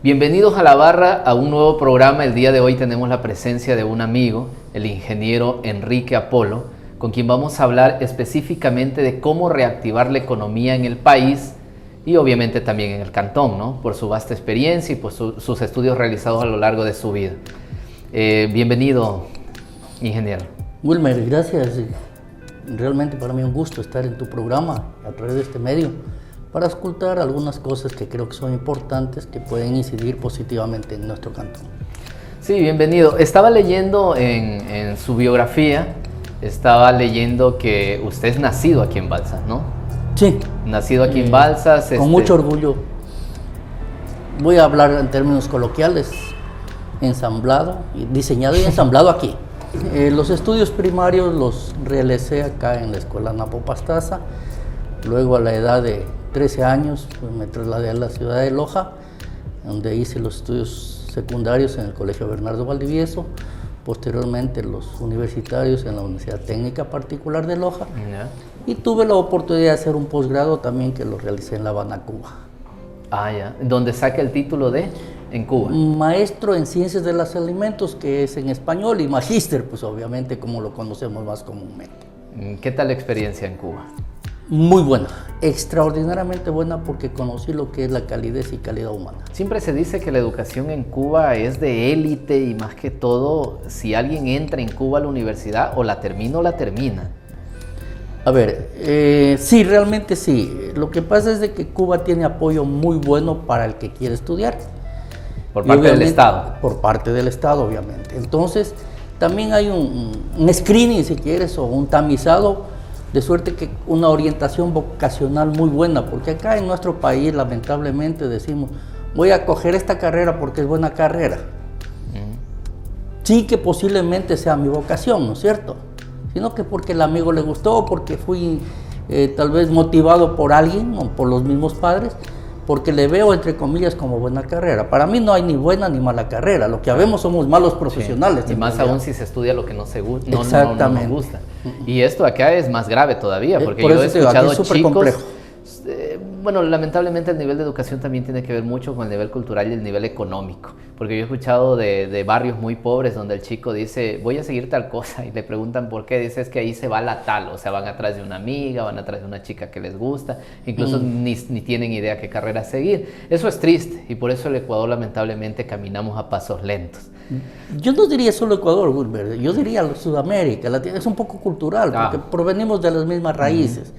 Bienvenidos a La Barra, a un nuevo programa. El día de hoy tenemos la presencia de un amigo, el ingeniero Enrique Apolo, con quien vamos a hablar específicamente de cómo reactivar la economía en el país y obviamente también en el cantón, ¿no? Por su vasta experiencia y por sus estudios realizados a lo largo de su vida. Bienvenido, ingeniero. Wilmer, gracias. Realmente para mí es un gusto estar en tu programa a través de este medio para escuchar algunas cosas que creo que son importantes, que pueden incidir positivamente en nuestro cantón. Sí, bienvenido. Estaba leyendo en su biografía, estaba leyendo que usted es nacido aquí en Balsas, ¿no? Sí. Nacido aquí en Balsas. Con mucho orgullo. Voy a hablar en términos coloquiales, ensamblado, diseñado y ensamblado aquí. Los estudios primarios los realicé acá en la Escuela Napo Pastaza. Luego, a la edad de 13 años, pues me trasladé a la ciudad de Loja, donde hice los estudios secundarios en el Colegio Bernardo Valdivieso. Posteriormente, los universitarios en la Universidad Técnica Particular de Loja. Y tuve la oportunidad de hacer un posgrado también, que lo realicé en La Habana, Cuba. Ah, ya. ¿Dónde saca el título de? En Cuba. Maestro en Ciencias de los Alimentos, que es en español, y magíster, pues obviamente como lo conocemos más comúnmente. ¿Qué tal la experiencia en Cuba? Muy buena, extraordinariamente buena, porque conocí lo que es la calidez y calidad humana. Siempre se dice que la educación en Cuba es de élite y más que todo, si alguien entra en Cuba a la universidad, o la termina o la termina. A ver, sí, realmente sí. Lo que pasa es de que Cuba tiene apoyo muy bueno para el que quiere estudiar. Por parte del Estado. Por parte del Estado, obviamente. Entonces, también hay un screening, si quieres, o un tamizado, de suerte que una orientación vocacional muy buena, porque acá en nuestro país, lamentablemente, decimos, voy a coger esta carrera porque es buena carrera. Sí, que posiblemente sea mi vocación, ¿no es cierto? Sino que porque el amigo le gustó, porque fui tal vez motivado por alguien o por los mismos padres, porque le veo, entre comillas, como buena carrera. Para mí no hay ni buena ni mala carrera. Lo que habemos somos malos profesionales. Sí. Y más aún si se estudia lo que no Exactamente. nos gusta. Y esto acá es más grave todavía, porque por yo he escuchado es súper chicos... complejo. Bueno, lamentablemente el nivel de educación también tiene que ver mucho con el nivel cultural y el nivel económico, porque yo he escuchado de barrios muy pobres donde el chico dice, voy a seguir tal cosa, y le preguntan por qué, dice, es que ahí se va la tal, o sea, van atrás de una amiga, van atrás de una chica que les gusta, incluso ni tienen idea qué carrera seguir. Eso es triste, y por eso el Ecuador lamentablemente caminamos a pasos lentos. Yo no diría solo Ecuador, Wilber, yo diría Sudamérica, es un poco cultural, porque provenimos de las mismas raíces.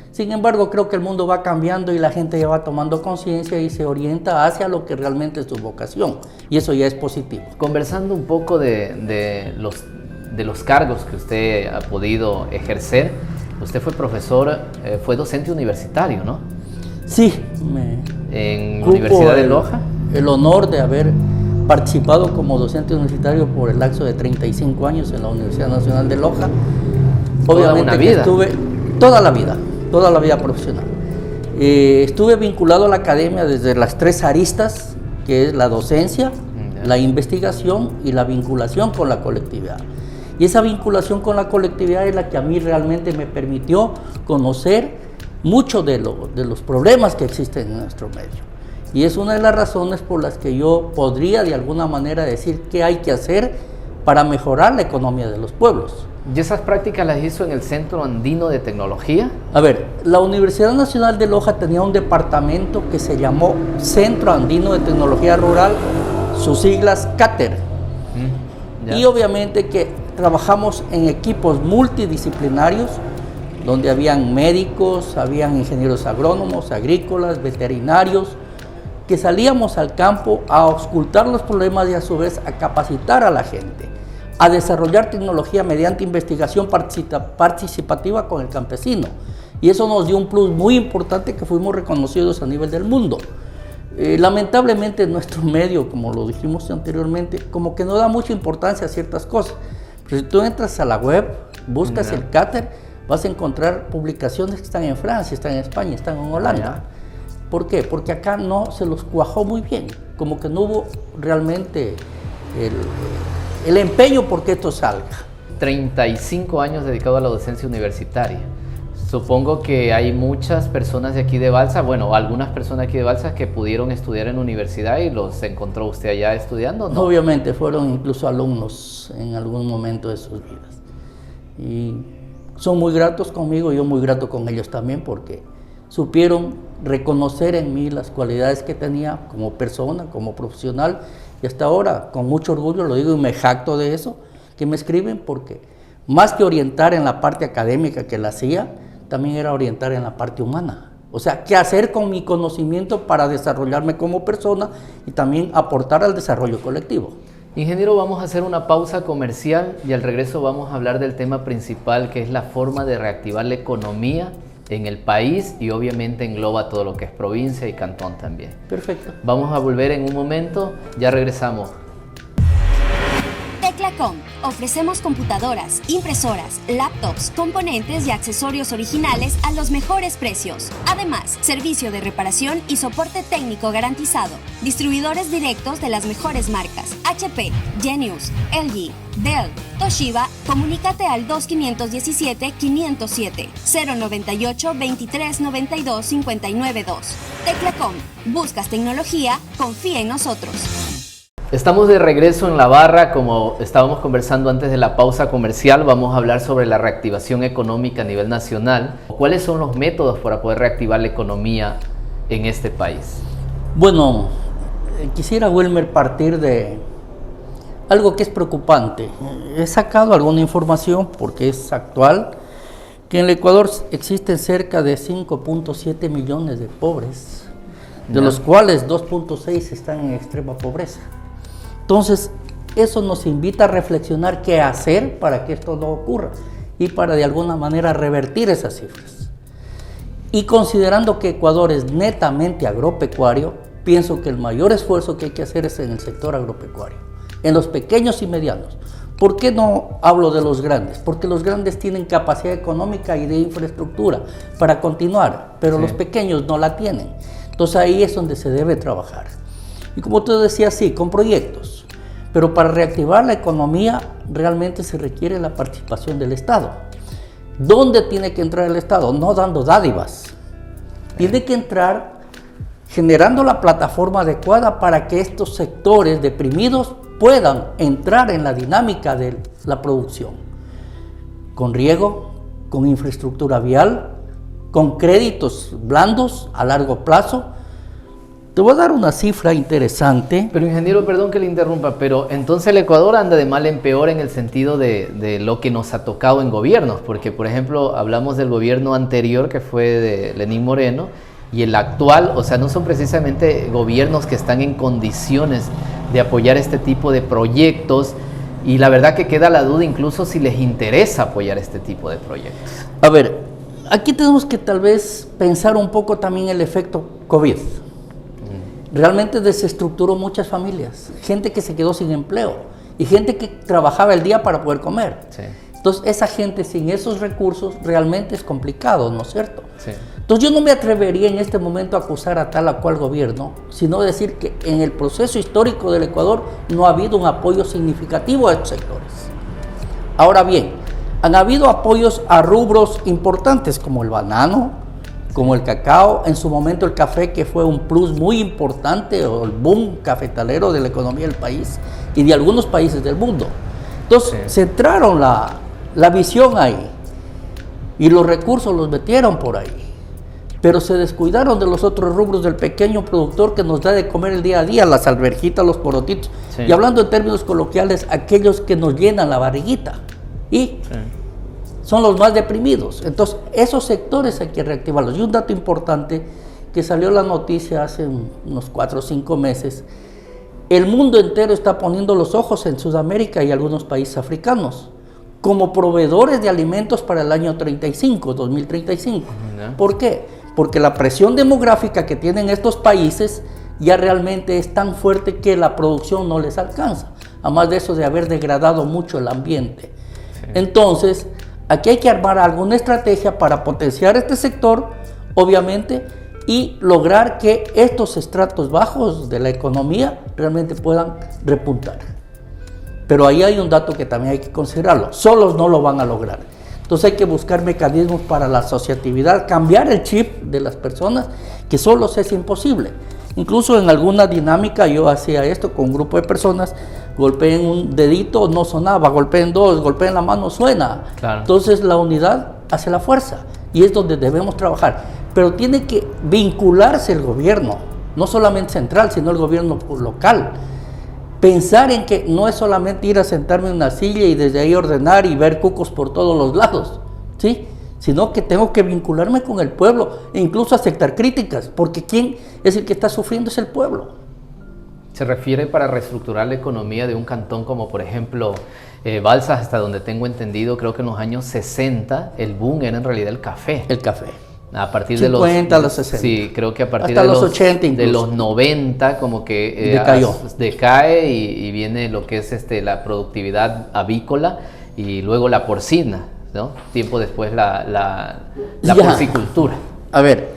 Sin embargo, creo que el mundo va cambiando y la gente ya va tomando conciencia y se orienta hacia lo que realmente es su vocación. Y eso ya es positivo. Conversando un poco de los cargos que usted ha podido ejercer, usted fue profesor, fue docente universitario, ¿no? Sí. ¿En la Universidad de Loja? El honor de haber participado como docente universitario por el lapso de 35 años en la Universidad Nacional de Loja. Obviamente una vida. Estuve toda la vida profesional. Estuve vinculado a la academia desde las tres aristas, que es la docencia, la investigación y la vinculación con la colectividad. Y esa vinculación con la colectividad es la que a mí realmente me permitió conocer mucho de los problemas que existen en nuestro medio. Y es una de las razones por las que yo podría de alguna manera decir qué hay que hacer para mejorar la economía de los pueblos. ¿Y esas prácticas las hizo en el Centro Andino de Tecnología? A ver, la Universidad Nacional de Loja tenía un departamento que se llamó Centro Andino de Tecnología Rural, sus siglas CATER. Y obviamente que trabajamos en equipos multidisciplinarios, donde habían médicos, habían ingenieros agrónomos, agrícolas, veterinarios, que salíamos al campo a auscultar los problemas y a su vez a capacitar a la gente, a desarrollar tecnología mediante investigación participativa con el campesino. Y eso nos dio un plus muy importante, que fuimos reconocidos a nivel del mundo. Lamentablemente en nuestro medio, como lo dijimos anteriormente, como que no da mucha importancia a ciertas cosas. Pero si tú entras a la web, buscas el CATER, vas a encontrar publicaciones que están en Francia, están en España, están en Holanda. ¿Por qué? Porque acá no se los cuajó muy bien, como que no hubo realmente el empeño porque esto salga. 35 años dedicado a la docencia universitaria. Supongo que hay muchas personas de aquí de Balsa, bueno, algunas personas aquí de Balsa que pudieron estudiar en universidad y los encontró usted allá estudiando, ¿no? Obviamente fueron incluso alumnos en algún momento de sus vidas. Y son muy gratos conmigo, yo muy grato con ellos también, porque supieron reconocer en mí las cualidades que tenía como persona, como profesional, y hasta ahora, con mucho orgullo lo digo y me jacto de eso, que me escriben, porque más que orientar en la parte académica que la hacía, también era orientar en la parte humana. O sea, qué hacer con mi conocimiento para desarrollarme como persona y también aportar al desarrollo colectivo. Ingeniero, vamos a hacer una pausa comercial y al regreso vamos a hablar del tema principal, que es la forma de reactivar la economía en el país y obviamente engloba todo lo que es provincia y cantón también. Perfecto. Vamos a volver en un momento, ya regresamos. Teclacom. Ofrecemos computadoras, impresoras, laptops, componentes y accesorios originales a los mejores precios. Además, servicio de reparación y soporte técnico garantizado. Distribuidores directos de las mejores marcas: HP, Genius, LG, Dell, Toshiba. Comunícate al 2517-507 098 23 92 59 2. Teclacom. Buscas tecnología, confía en nosotros. Estamos de regreso en la barra, como estábamos conversando antes de la pausa comercial. Vamos a hablar sobre la reactivación económica a nivel nacional. ¿Cuáles son los métodos para poder reactivar la economía en este país? Bueno, quisiera, Wilmer, partir de algo que es preocupante. He sacado alguna información, porque es actual, que en el Ecuador existen cerca de 5.7 millones de pobres, de los cuales 2.6 están en extrema pobreza. Entonces, eso nos invita a reflexionar qué hacer para que esto no ocurra y para de alguna manera revertir esas cifras. Y considerando que Ecuador es netamente agropecuario, pienso que el mayor esfuerzo que hay que hacer es en el sector agropecuario, en los pequeños y medianos. ¿Por qué no hablo de los grandes? Porque los grandes tienen capacidad económica y de infraestructura para continuar, pero los pequeños no la tienen. Entonces ahí es donde se debe trabajar. Y como tú decías, sí, con proyectos. Pero para reactivar la economía realmente se requiere la participación del Estado. ¿Dónde tiene que entrar el Estado? No dando dádivas. Tiene que entrar generando la plataforma adecuada para que estos sectores deprimidos puedan entrar en la dinámica de la producción. Con riego, con infraestructura vial, con créditos blandos a largo plazo. Te voy a dar una cifra interesante. Pero ingeniero, perdón que le interrumpa, pero entonces el Ecuador anda de mal en peor en el sentido de lo que nos ha tocado en gobiernos, porque por ejemplo hablamos del gobierno anterior que fue de Lenín Moreno y el actual, o sea, no son precisamente gobiernos que están en condiciones de apoyar este tipo de proyectos y la verdad que queda la duda incluso si les interesa apoyar este tipo de proyectos. A ver, aquí tenemos que tal vez pensar un poco también el efecto COVID. Realmente desestructuró muchas familias, gente que se quedó sin empleo y gente que trabajaba el día para poder comer. Sí. Entonces esa gente sin esos recursos realmente es complicado, ¿no es cierto? Sí. Entonces yo no me atrevería en este momento a acusar a tal o cual gobierno, sino decir que en el proceso histórico del Ecuador no ha habido un apoyo significativo a estos sectores. Ahora bien, han habido apoyos a rubros importantes como el banano, como el cacao, en su momento el café, que fue un plus muy importante, o el boom cafetalero de la economía del país y de algunos países del mundo. Entonces, centraron la visión ahí y los recursos los metieron por ahí, pero se descuidaron de los otros rubros del pequeño productor que nos da de comer el día a día, las alverjitas, los porotitos, y hablando en términos coloquiales, aquellos que nos llenan la barriguita y son los más deprimidos. Entonces, esos sectores hay que reactivarlos. Y un dato importante que salió la noticia hace unos 4 o 5 meses, el mundo entero está poniendo los ojos en Sudamérica y algunos países africanos como proveedores de alimentos para el año 2035. ¿Por qué? Porque la presión demográfica que tienen estos países ya realmente es tan fuerte que la producción no les alcanza, además de eso de haber degradado mucho el ambiente. Entonces, aquí hay que armar alguna estrategia para potenciar este sector, obviamente, y lograr que estos estratos bajos de la economía realmente puedan repuntar. Pero ahí hay un dato que también hay que considerarlo. Solos no lo van a lograr. Entonces hay que buscar mecanismos para la asociatividad, cambiar el chip de las personas, que solos es imposible. Incluso en alguna dinámica yo hacía esto con un grupo de personas, golpeen un dedito, no sonaba, golpeen dos, golpeen la mano, suena. Claro. Entonces la unidad hace la fuerza y es donde debemos trabajar. Pero tiene que vincularse el gobierno, no solamente central, sino el gobierno local. Pensar en que no es solamente ir a sentarme en una silla y desde ahí ordenar y ver cucos por todos los lados, ¿sí? Sino que tengo que vincularme con el pueblo e incluso aceptar críticas, porque quien es el que está sufriendo es el pueblo. Se refiere para reestructurar la economía de un cantón como por ejemplo Balsas, hasta donde tengo entendido, creo que en los años 60 el boom era en realidad el café. El café. A partir 50, de los 60. Sí, creo que a partir hasta de los 80 de los 90 como que decae y viene lo que es la productividad avícola y luego la porcina, ¿no? Tiempo después la porcicultura. A ver,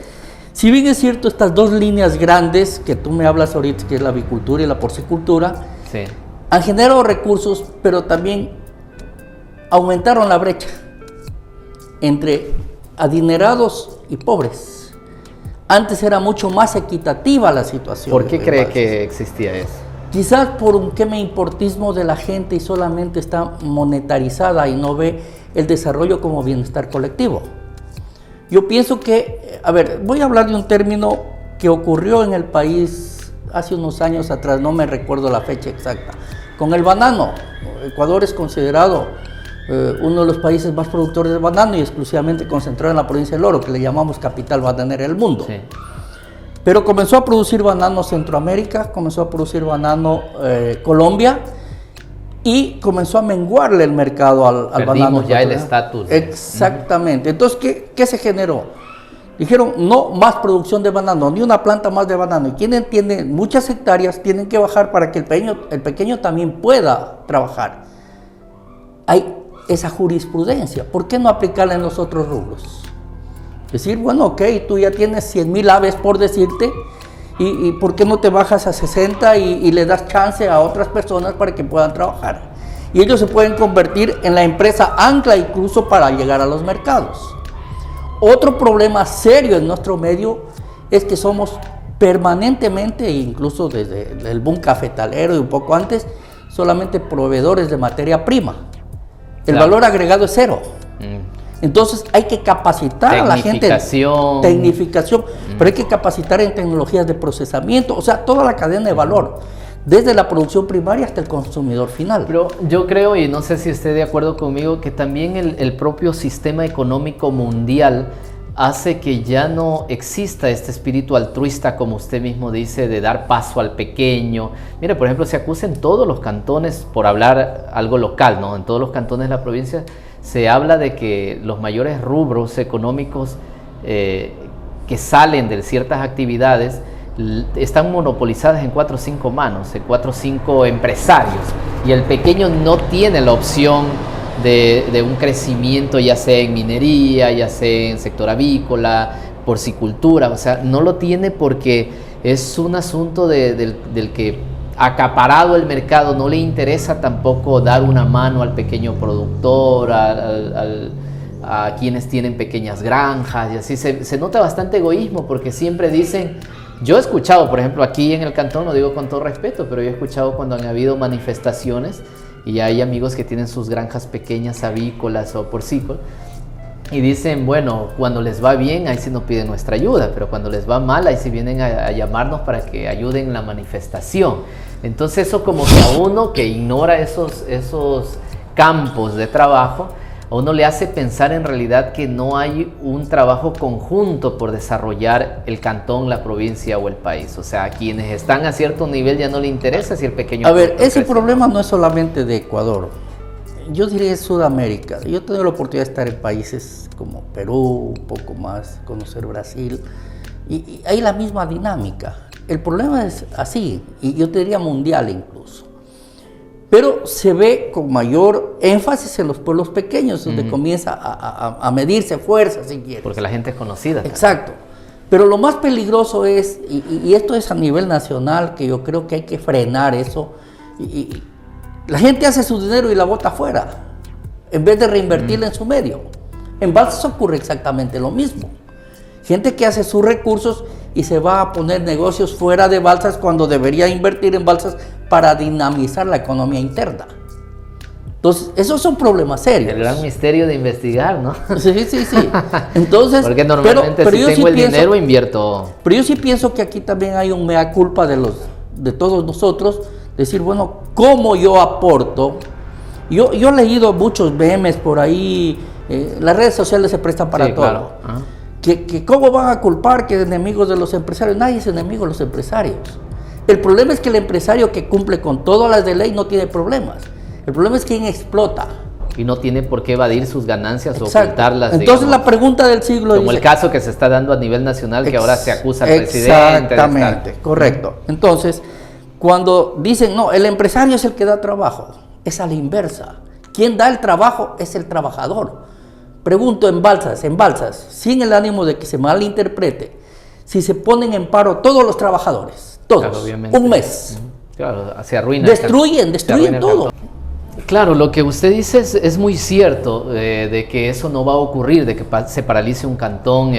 si bien es cierto estas dos líneas grandes que tú me hablas ahorita, que es la avicultura y la porcicultura, Sí. han generado recursos, pero también aumentaron la brecha entre adinerados y pobres. Antes era mucho más equitativa la situación. ¿Por qué cree que existía eso? Quizás por un queme importismo de la gente y solamente está monetarizada y no ve el desarrollo como bienestar colectivo. Yo pienso que, a ver, voy a hablar de un término que ocurrió en el país hace unos años atrás, no me recuerdo la fecha exacta, con el banano. Ecuador es considerado uno de los países más productores de banano y exclusivamente concentrado en la provincia del Oro, que le llamamos capital bananera del mundo. Sí. Pero comenzó a producir banano Centroamérica, comenzó a producir banano Colombia y comenzó a menguarle el mercado al banano. Perdimos ya el estatus. Exactamente. Entonces, ¿qué se generó? Dijeron, no más producción de banano, ni una planta más de banano. Y quienes tienen muchas hectáreas tienen que bajar para que el pequeño también pueda trabajar. Hay esa jurisprudencia. ¿Por qué no aplicarla en los otros rubros? Decir, bueno, ok, tú ya tienes 100,000 aves por decirte, y ¿por qué no te bajas a 60 y le das chance a otras personas para que puedan trabajar? Y ellos se pueden convertir en la empresa ancla incluso para llegar a los mercados. Otro problema serio en nuestro medio es que somos permanentemente, incluso desde el boom cafetalero y un poco antes, solamente proveedores de materia prima. El valor agregado es cero. Entonces hay que capacitar a la gente. Tecnificación. Pero hay que capacitar en tecnologías de procesamiento, o sea, toda la cadena de valor, desde la producción primaria hasta el consumidor final. Pero yo creo, y no sé si esté de acuerdo conmigo, que también el propio sistema económico mundial hace que ya no exista este espíritu altruista, como usted mismo dice, de dar paso al pequeño. Mire, por ejemplo, se acusa en todos los cantones, por hablar algo local, ¿no? En todos los cantones de la provincia se habla de que los mayores rubros económicos que salen de ciertas actividades están monopolizadas en 4 o 5 manos, en 4 o 5 empresarios, y el pequeño no tiene la opción de un crecimiento, ya sea en minería, ya sea en sector avícola, porcicultura, o sea, no lo tiene porque es un asunto del que, acaparado el mercado, no le interesa tampoco dar una mano al pequeño productor, a quienes tienen pequeñas granjas, y así se nota bastante egoísmo, porque siempre dicen, yo he escuchado, por ejemplo, aquí en el cantón, lo digo con todo respeto, pero yo he escuchado cuando han habido manifestaciones y hay amigos que tienen sus granjas pequeñas avícolas o porcícolas, y dicen, bueno, cuando les va bien, ahí sí nos piden nuestra ayuda, pero cuando les va mal, ahí sí vienen a llamarnos para que ayuden en la manifestación. Entonces eso como que a uno que ignora esos campos de trabajo, a uno le hace pensar en realidad que no hay un trabajo conjunto por desarrollar el cantón, la provincia o el país. O sea, a quienes están a cierto nivel ya no le interesa si el pequeño... A ver, ese problema no es solamente de Ecuador. Yo diría Sudamérica. Yo he tenido la oportunidad de estar en países como Perú, un poco más, conocer Brasil, y hay la misma dinámica. El problema es así, y yo te diría mundial incluso. Pero se ve con mayor énfasis en los pueblos pequeños, donde comienza a medirse fuerza, si quieres. Porque la gente es conocida. Exacto. Pero lo más peligroso es, y esto es a nivel nacional, que yo creo que hay que frenar eso, la gente hace su dinero y la bota afuera, en vez de reinvertirla en su medio. En Balsas ocurre exactamente lo mismo. Gente que hace sus recursos y se va a poner negocios fuera de Balsas cuando debería invertir en Balsas para dinamizar la economía interna. Entonces, esos son problemas serios. El gran misterio de investigar, ¿no? Sí. Entonces, porque normalmente pero si yo tengo sí el dinero invierto. Pero yo sí pienso que aquí también hay un mea culpa de todos nosotros, decir, bueno, ¿cómo yo aporto? Yo he leído muchos memes por ahí, las redes sociales se prestan para todo. Claro. Que ¿cómo van a culpar que enemigos de los empresarios? Nadie es enemigo de los empresarios. El problema es que el empresario que cumple con todas las de ley no tiene problemas. El problema es quien explota. Y no tiene por qué evadir sus ganancias. Exacto. O ocultarlas. Entonces digamos, la pregunta del siglo como dice, el caso que se está dando a nivel nacional, que ahora se acusa al presidente. Exactamente, correcto. Entonces, cuando dicen, no, el empresario es el que da trabajo, es a la inversa. Quien da el trabajo es el trabajador. Pregunto en Balsas, sin el ánimo de que se malinterprete, si se ponen en paro todos los trabajadores, todos, claro, obviamente. Un mes. Claro, se arruina. Destruyen todo. Claro, lo que usted dice es muy cierto, de que eso no va a ocurrir, de que se paralice un cantón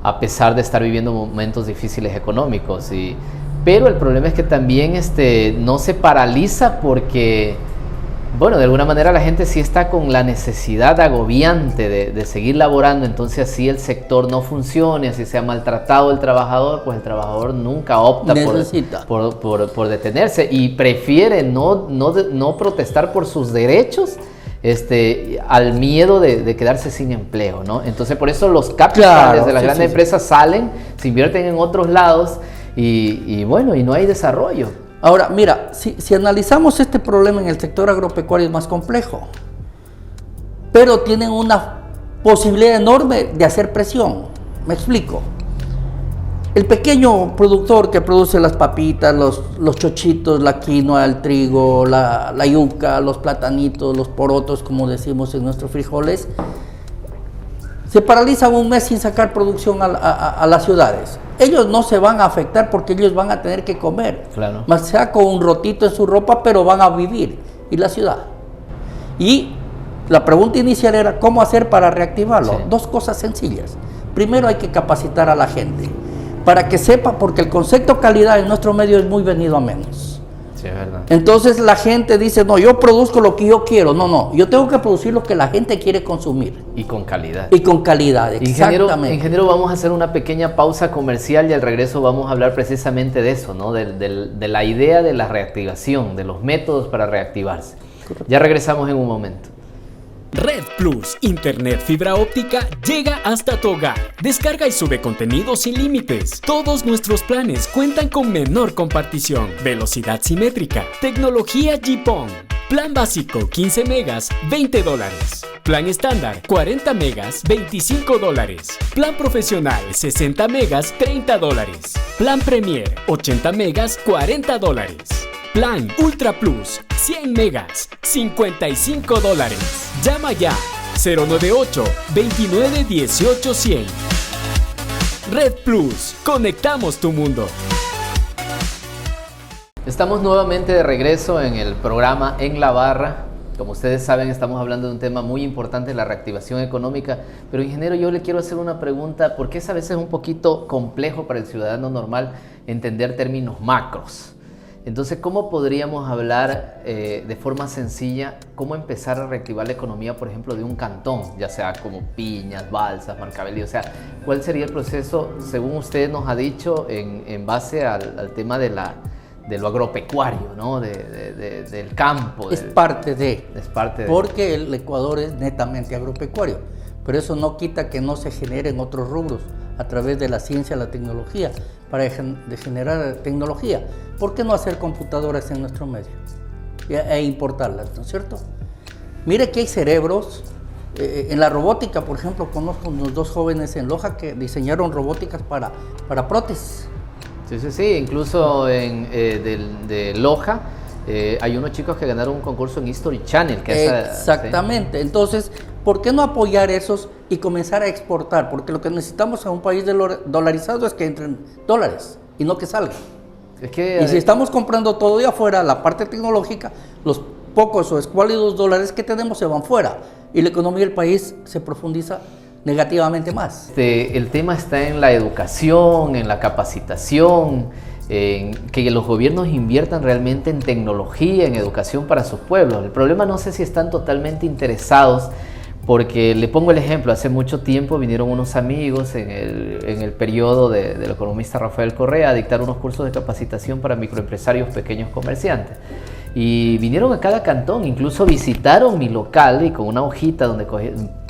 a pesar de estar viviendo momentos difíciles económicos. Pero el problema es que también no se paraliza porque, bueno, de alguna manera la gente sí está con la necesidad agobiante de seguir laborando, entonces así el sector no funcione, así sea maltratado el trabajador, pues el trabajador nunca opta por detenerse y prefiere no protestar por sus derechos al miedo de quedarse sin empleo, ¿no? Entonces por eso los capitales de las grandes empresas salen, se invierten en otros lados y bueno, y no hay desarrollo. Ahora, mira, si analizamos este problema en el sector agropecuario es más complejo, pero tienen una posibilidad enorme de hacer presión. Me explico. El pequeño productor que produce las papitas, los chochitos, la quinoa, el trigo, la yuca, los platanitos, los porotos, como decimos en nuestros frijoles, se paralizan un mes sin sacar producción a las ciudades. Ellos no se van a afectar porque ellos van a tener que comer. Claro. Más sea con un rotito en su ropa, pero van a vivir. ¿Y la ciudad? Y la pregunta inicial era, ¿cómo hacer para reactivarlo? Sí. Dos cosas sencillas. Primero hay que capacitar a la gente para que sepa, porque el concepto calidad en nuestro medio es muy venido a menos. Sí, es verdad. Entonces la gente dice, no, yo produzco lo que yo quiero. No, yo tengo que producir lo que la gente quiere consumir. Y con calidad. Y con calidad, exactamente. Ingeniero, vamos a hacer una pequeña pausa comercial y al regreso vamos a hablar precisamente de eso, ¿no? De la idea de la reactivación, de los métodos para reactivarse. Correcto. Ya regresamos en un momento. Red Plus, Internet fibra óptica, llega hasta tu hogar. Descarga y sube contenido sin límites. Todos nuestros planes cuentan con menor compartición, velocidad simétrica, tecnología GPON. Plan básico 15 megas, $20. Plan estándar 40 megas, $25. Plan profesional 60 megas, $30. Plan Premier 80 megas, $40. Plan Ultra Plus, 100 megas, $55. Llama ya, 098-2918-100. Red Plus, conectamos tu mundo. Estamos nuevamente de regreso en el programa En la Barra. Como ustedes saben, estamos hablando de un tema muy importante, la reactivación económica. Pero, ingeniero, yo le quiero hacer una pregunta, porque es a veces un poquito complejo para el ciudadano normal entender términos macros. Entonces, ¿cómo podríamos hablar de forma sencilla cómo empezar a reactivar la economía, por ejemplo, de un cantón, ya sea como Piñas, Balsas, Marcavelí? O sea, ¿cuál sería el proceso, según usted nos ha dicho, en base al tema de lo agropecuario, ¿no? Del campo? Es parte de. Porque el Ecuador es netamente agropecuario, pero eso no quita que no se generen otros rubros a través de la ciencia, la tecnología, para generar tecnología. ¿Por qué no hacer computadoras en nuestro medio e importarlas, ¿no es cierto? Mire que hay cerebros, en la robótica, por ejemplo, conozco unos 2 jóvenes en Loja que diseñaron robóticas para prótesis. Sí, incluso de Loja hay unos chicos que ganaron un concurso en History Channel. Exactamente, ¿sí? Entonces, ¿por qué no apoyar esos y comenzar a exportar? Porque lo que necesitamos en un país dolarizado es que entren dólares y no que salgan. Y si estamos comprando todo de afuera, la parte tecnológica, los pocos o escuálidos dólares que tenemos se van fuera. y la economía del país se profundiza negativamente más. El tema está en la educación, en la capacitación, en que los gobiernos inviertan realmente en tecnología, en educación para sus pueblos. El problema no sé si están totalmente interesados, porque le pongo el ejemplo, hace mucho tiempo vinieron unos amigos en el periodo del economista Rafael Correa a dictar unos cursos de capacitación para microempresarios, pequeños comerciantes. Y vinieron a cada cantón, incluso visitaron mi local y con una hojita donde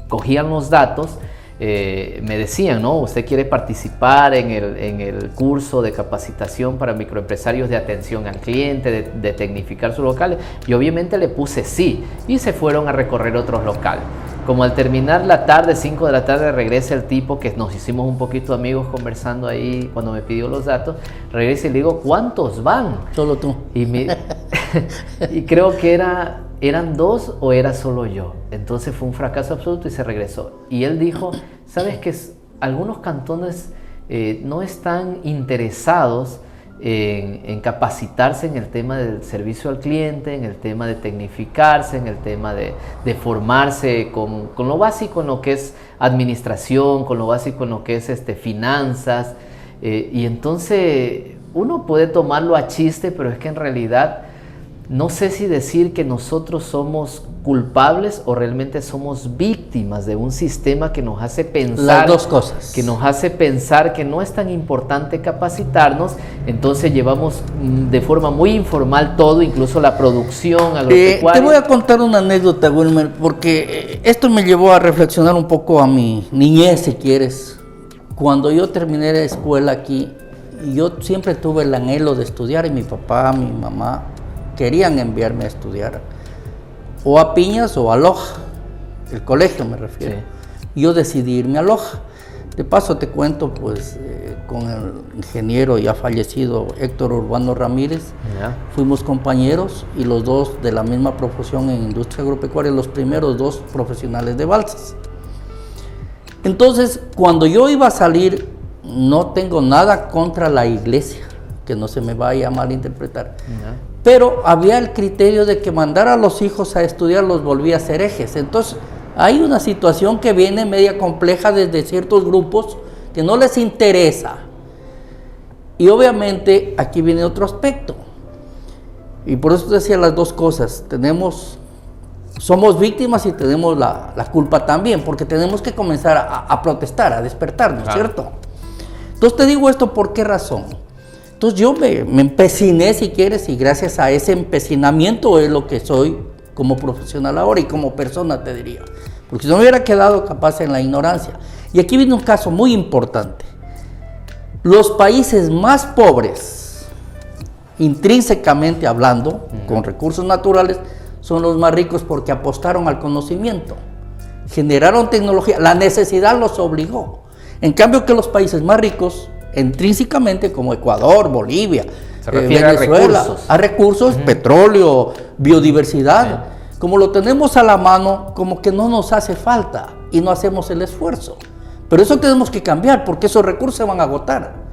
cogían los datos, me decían, ¿no? Usted quiere participar en el curso de capacitación para microempresarios de atención al cliente, de tecnificar sus locales. Y obviamente le puse sí, y se fueron a recorrer otros locales. Como al terminar la tarde, 5 de la tarde, regresa el tipo, que nos hicimos un poquito amigos conversando ahí cuando me pidió los datos, regresa y le digo, ¿cuántos van? Solo tú. Y creo que eran 2 o era solo yo. Entonces fue un fracaso absoluto y se regresó. Y él dijo, ¿sabes qué? Algunos cantones no están interesados en capacitarse en el tema del servicio al cliente, en el tema de tecnificarse, en el tema de formarse con lo básico en lo que es administración, con lo básico en lo que es finanzas. Y entonces uno puede tomarlo a chiste, pero es que en realidad no sé si decir que nosotros somos culpables o realmente somos víctimas de un sistema que nos hace pensar las dos cosas, que nos hace pensar que no es tan importante capacitarnos. Entonces llevamos de forma muy informal todo, incluso la producción agropecuaria. Te voy a contar una anécdota, Wilmer, porque esto me llevó a reflexionar un poco a mi niñez, si quieres. Cuando yo terminé la escuela aquí, yo siempre tuve el anhelo de estudiar, y mi papá, mi mamá querían enviarme a estudiar o a Piñas o a Loja, el colegio me refiero. Sí. Yo decidí irme a Loja. De paso te cuento, pues, con el ingeniero ya fallecido Héctor Urbano Ramírez, fuimos compañeros y los dos de la misma profesión en industria agropecuaria, los primeros 2 profesionales de Balsas. Entonces, cuando yo iba a salir, no tengo nada contra la iglesia, que no se me vaya a malinterpretar. Pero había el criterio de que mandar a los hijos a estudiar los volvía a ser herejes. Entonces, hay una situación que viene media compleja desde ciertos grupos que no les interesa. Y obviamente aquí viene otro aspecto. Y por eso decía las dos cosas. Somos víctimas y tenemos la culpa también, porque tenemos que comenzar a protestar, a despertarnos, claro. ¿Cierto? Entonces te digo esto, ¿por qué razón? Entonces yo me empeciné, si quieres, y gracias a ese empecinamiento es lo que soy como profesional ahora y como persona, te diría. Porque si no me hubiera quedado capaz en la ignorancia. Y aquí viene un caso muy importante. Los países más pobres, intrínsecamente hablando, con recursos naturales, son los más ricos porque apostaron al conocimiento, generaron tecnología, la necesidad los obligó. En cambio que los países más ricos, intrínsecamente, como Ecuador, Bolivia, Venezuela, a recursos, petróleo, biodiversidad, como lo tenemos a la mano, como que no nos hace falta y no hacemos el esfuerzo. Pero eso tenemos que cambiar, porque esos recursos se van a agotar.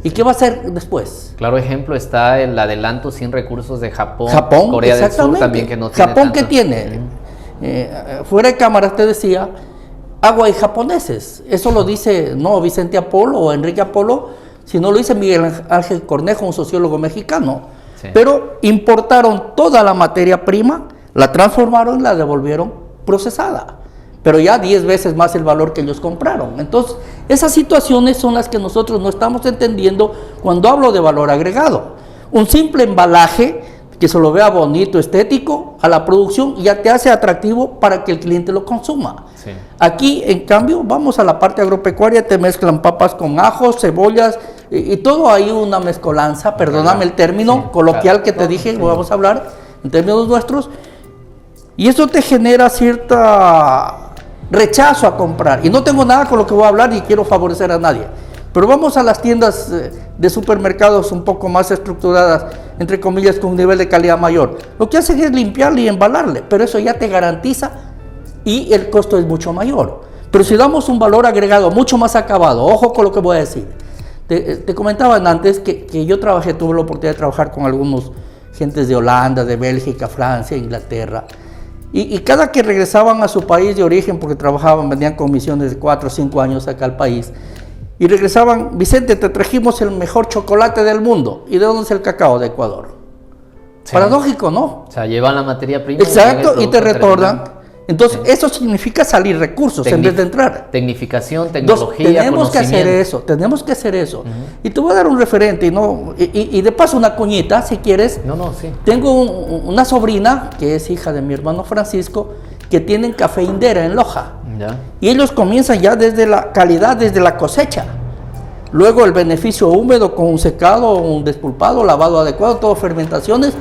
¿Y qué va a hacer después? Claro ejemplo está el adelanto sin recursos de Japón, Corea del Sur también, que no tiene Japón, ¿qué tiene? Fuera de cámaras te decía, agua y japoneses. Eso lo dice no Vicente Apolo o Enrique Apolo, sino lo dice Miguel Ángel Cornejo, un sociólogo mexicano. Sí. Pero importaron toda la materia prima, la transformaron y la devolvieron procesada, pero ya 10 veces más el valor que ellos compraron. Entonces, esas situaciones son las que nosotros no estamos entendiendo cuando hablo de valor agregado. Un simple embalaje que se lo vea bonito, estético, a la producción ya te hace atractivo para que el cliente lo consuma. Sí. Aquí, en cambio, vamos a la parte agropecuaria, te mezclan papas con ajos, cebollas, y todo hay una mezcolanza, perdóname el término coloquial que te dije, vamos a hablar en términos nuestros, y eso te genera cierta rechazo a comprar. Y no tengo nada con lo que voy a hablar ni quiero favorecer a nadie. Pero vamos a las tiendas de supermercados un poco más estructuradas, entre comillas, con un nivel de calidad mayor. Lo que hacen es limpiarle y embalarle, pero eso ya te garantiza y el costo es mucho mayor. Pero si damos un valor agregado mucho más acabado, ojo con lo que voy a decir. Te comentaban antes que yo tuve la oportunidad de trabajar con algunos gentes de Holanda, de Bélgica, Francia, Inglaterra. Y cada que regresaban a su país de origen, porque trabajaban, venían con misiones de 4 o 5 años acá al país, y regresaban, Vicente, te trajimos el mejor chocolate del mundo. ¿Y de dónde es el cacao? De Ecuador. Sí. Paradójico, ¿no? O sea, llevan la materia prima. Exacto, y te retornan. Entonces, eso significa salir recursos en vez de entrar. Tecnificación, tecnología, entonces, tenemos que hacer eso. Y te voy a dar un referente, y de paso una cuñita, si quieres. Sí. Tengo una sobrina, que es hija de mi hermano Francisco, que tienen café Indera en Loja. Ya. Y ellos comienzan ya desde la calidad, desde la cosecha. Luego el beneficio húmedo con un secado, un despulpado, lavado adecuado, todo fermentaciones.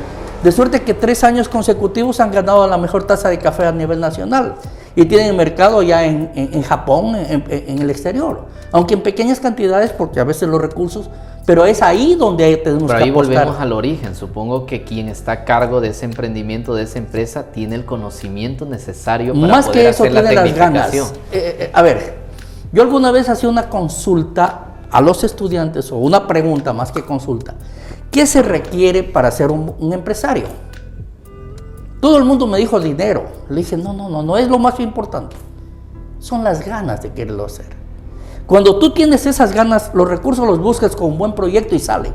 De suerte que 3 años consecutivos han ganado la mejor tasa de café a nivel nacional. Y tienen mercado ya en Japón, en el exterior. Aunque en pequeñas cantidades, porque a veces los recursos, pero es ahí donde tenemos que apostar. Pero ahí volvemos al origen. Supongo que quien está a cargo de ese emprendimiento, de esa empresa, tiene el conocimiento necesario para más poder que eso, hacer la tiene las tecnificación. ganas. A ver, yo alguna vez hacía una consulta a los estudiantes, o una pregunta más que consulta. ¿Qué se requiere para ser un empresario? Todo el mundo me dijo dinero. Le dije, no es lo más importante. Son las ganas de quererlo hacer. Cuando tú tienes esas ganas, los recursos los buscas con un buen proyecto y salen.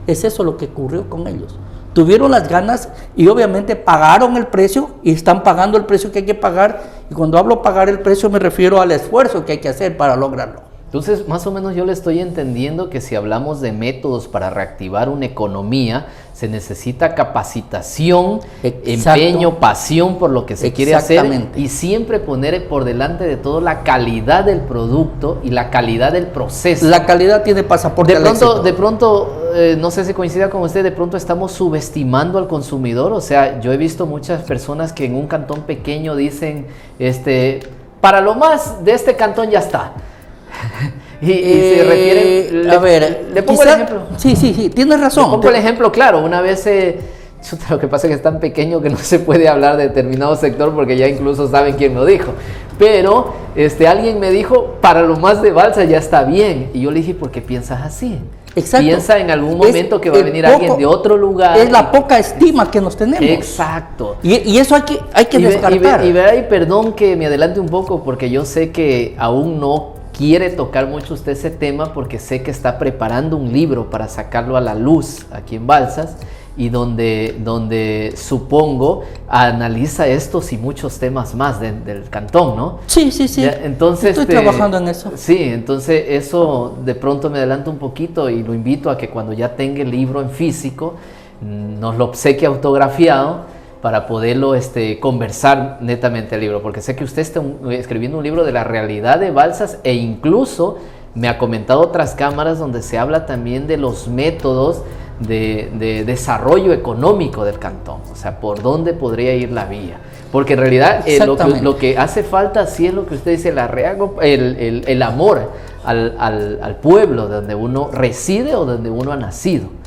Es eso lo que ocurrió con ellos. Tuvieron las ganas y obviamente pagaron el precio y están pagando el precio que hay que pagar. Y cuando hablo pagar el precio me refiero al esfuerzo que hay que hacer para lograrlo. Entonces, más o menos yo le estoy entendiendo que si hablamos de métodos para reactivar una economía, se necesita capacitación, empeño, pasión por lo que se quiere hacer y siempre poner por delante de todo la calidad del producto y la calidad del proceso. La calidad tiene pasaporte al éxito. De pronto, no sé si coincida con usted, de pronto estamos subestimando al consumidor. O sea, yo he visto muchas personas que en un cantón pequeño dicen, para lo más de este cantón ya está. y se refieren, le pongo el ejemplo. Sí, tienes razón. Le pongo el ejemplo, claro, una vez, lo que pasa es que es tan pequeño que no se puede hablar de determinado sector porque ya incluso saben quién lo dijo, pero alguien me dijo, para lo más de Balsa ya está bien, y yo le dije, ¿por qué piensas así? Exacto. Piensa en algún momento que va a venir alguien de otro lugar. Es la poca estima que nos tenemos. Exacto. Y eso hay que descartar. Y perdón que me adelante un poco porque yo sé que aún no quiere tocar mucho usted ese tema porque sé que está preparando un libro para sacarlo a la luz aquí en Balsas y donde supongo analiza estos y muchos temas más del cantón, ¿no? Sí. Ya, entonces, estoy trabajando en eso. Sí, entonces eso de pronto me adelanto un poquito y lo invito a que cuando ya tenga el libro en físico nos lo obsequie autografiado para poderlo conversar netamente el libro, porque sé que usted está escribiendo un libro de la realidad de Balsas e incluso me ha comentado otras cámaras donde se habla también de los métodos de desarrollo económico del cantón, o sea, por dónde podría ir la vía, porque en realidad lo que hace falta sí es lo que usted dice, el amor al pueblo donde uno reside o donde uno ha nacido.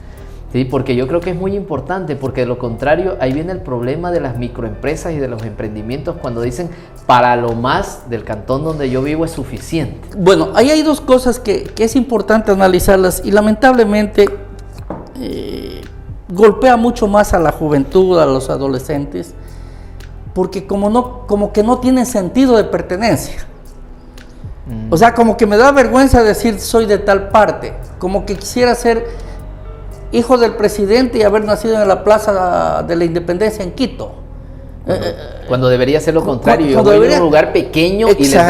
Sí, porque yo creo que es muy importante, porque de lo contrario ahí viene el problema de las microempresas y de los emprendimientos cuando dicen para lo más del cantón donde yo vivo es suficiente. Bueno, ahí hay dos cosas que es importante analizarlas y lamentablemente golpea mucho más a la juventud, a los adolescentes, porque como que no tienen sentido de pertenencia. O sea, como que me da vergüenza decir soy de tal parte, como que quisiera ser hijo del presidente y haber nacido en la Plaza de la Independencia en Quito. Cuando debería ser lo contrario, yo voy a un lugar pequeño. Exacto. Y les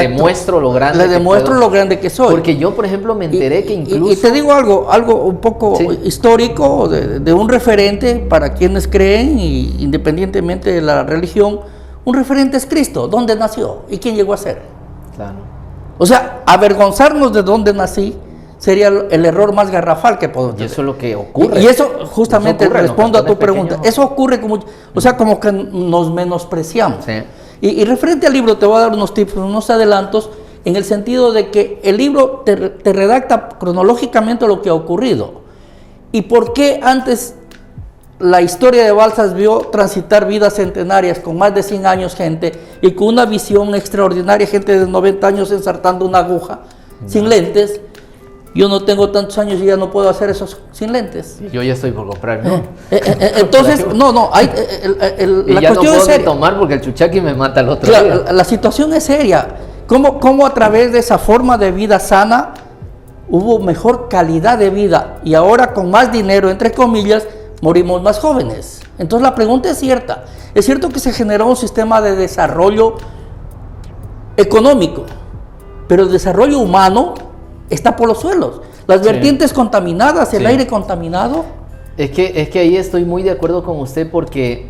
demuestro lo grande que soy. Porque yo, por ejemplo, me enteré que incluso... Y te digo algo un poco histórico, de un referente para quienes creen, y independientemente de la religión, un referente es Cristo, dónde nació y quién llegó a ser. Claro. O sea, avergonzarnos de dónde nací sería el error más garrafal que podemos tener. Y eso es lo que ocurre. Y eso justamente respondo a tu pregunta. Eso ocurre como que nos menospreciamos. Sí. Y referente al libro te voy a dar unos tips, unos adelantos, en el sentido de que el libro te redacta cronológicamente lo que ha ocurrido. Y por qué antes la historia de Balsas vio transitar vidas centenarias con más de 100 años gente y con una visión extraordinaria, gente de 90 años ensartando una aguja sin lentes. Yo no tengo tantos años y ya no puedo hacer eso sin lentes. Yo ya estoy por comprar, ¿no? Entonces, Y la ya no cuestión puedo es seria. tomar porque el chuchaqui me mata el otro día. La situación es seria. ¿Cómo a través de esa forma de vida sana hubo mejor calidad de vida y ahora con más dinero, entre comillas, morimos más jóvenes? Entonces la pregunta es cierta. Es cierto que se generó un sistema de desarrollo económico, pero el desarrollo humano está por los suelos. Las vertientes contaminadas, el aire contaminado. Es que ahí estoy muy de acuerdo con usted porque